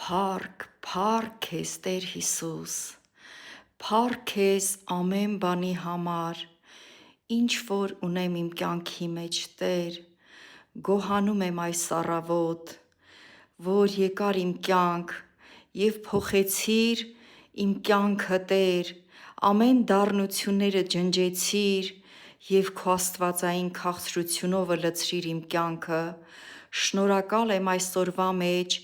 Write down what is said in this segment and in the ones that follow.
Փառք ես Տեր Հիսուս, փառք ես ամեն բանի համար, ինչ որ ունեմ իմ կյանքի մեջ Տեր, գոհանում եմ այս առավոտ, որ եկար իմ կյանք և փոխեցիր իմ կյանքը Տեր, ամեն դառնությունները ջնջեցիր և քո աստվածային քաղցրությունովը լցրիր իմ կյանքը, շնորհակալ եմ այս օրվա մեջ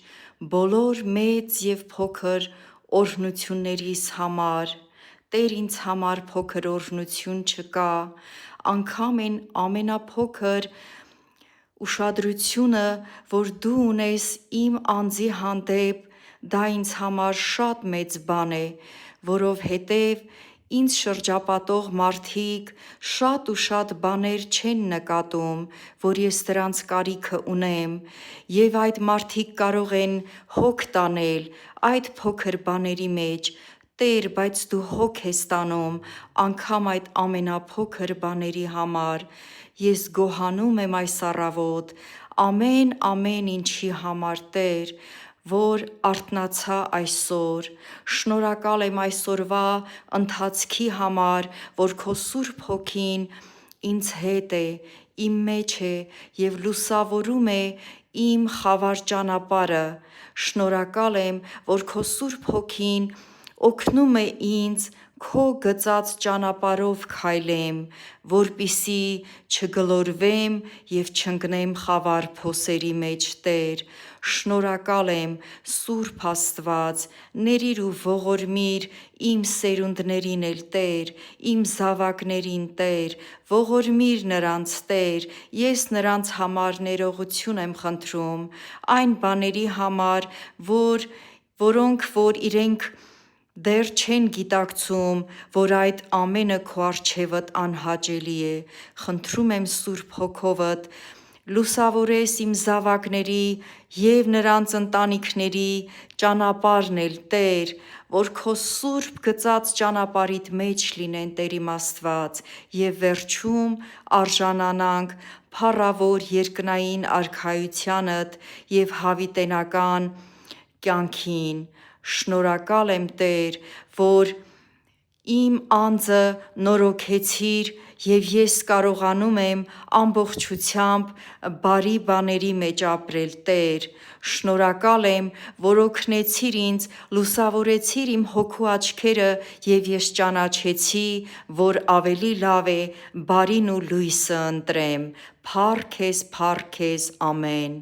բոլոր մեծ և փոքր օրհնություններիս համար, Տեր ինձ համար փոքր օրհնություն չկա, անգամ այն ամենափոքր ուշադրությունը, որ դու ունես իմ անձի հանդեպ, դա ինձ համար շատ մեծ բան է, որովհետև ինձ շրջապատող մարդիկ շատ ու շատ բաներ չեն նկատում, որ ես դրանց կարիքը ունեմ, և այդ մարդիկ կարող են հոգ տանել այդ փոքր բաների մեջ, Տեր, բայց դու հոգ ես տանում անգամ այդ ամենափոքր բաների համար, ես գոհանում եմ այս առավոտ ամեն ինչի համար Տեր, որ արթնացա այսօր, շնորհակալ եմ այսօրվա ընթացքի համար, որ քո Սուրբ Հոգին ինձ հետ է, իմ մեջ է և լուսավորում է իմ խավար ճանապարհը, շնորհակալ եմ, որ քո Սուրբ Հոգին օգնում է ինձ քո գծած ճանապարհով քայլեմ, որպեսզի չգլորվեմ և չընկնեմ խավար փոսերի մեջ Տեր, շնորհակալ եմ Սուրբ Աստված, ների՛ր ու ողորմիր իմ սերունդներին էլ Տեր, իմ զավակներին Տեր, ողորմիր նրանց Տեր, ես նրանց համար ներողություն եմ խնդրում այն բաների համար, որոնք իրենք դեռ չեն գիտակցում, որ այդ ամենը քո առջևդ անհաճելի է, խնդրում եմ Սուրբ Հոգովդ լուսավորես իմ զավակների և նրանց ընտանիքների ճանապարհն էլ Տեր, որ քո սուրբ գծած ճանապարհիդ մեջ լինեն Տեր իմ Աստված և վերջում արժանանանք փառավոր երկնային Արքայությանդ և հավիտենական կյանքին, շնորհակալ եմ Տեր, որ իմ անձը նորոգեցիր և ես կարողանում եմ ամբողջությամբ բարի բաների մեջ ապրել Տեր, շնորհակալ եմ, որ օգնեցիր ինձ, լուսավորեցիր իմ հոգու աչքերը և ես ճանաչեցի, որ ավելի լավ է բարին ու լույսը ընտրեմ, փառք ես, ամեն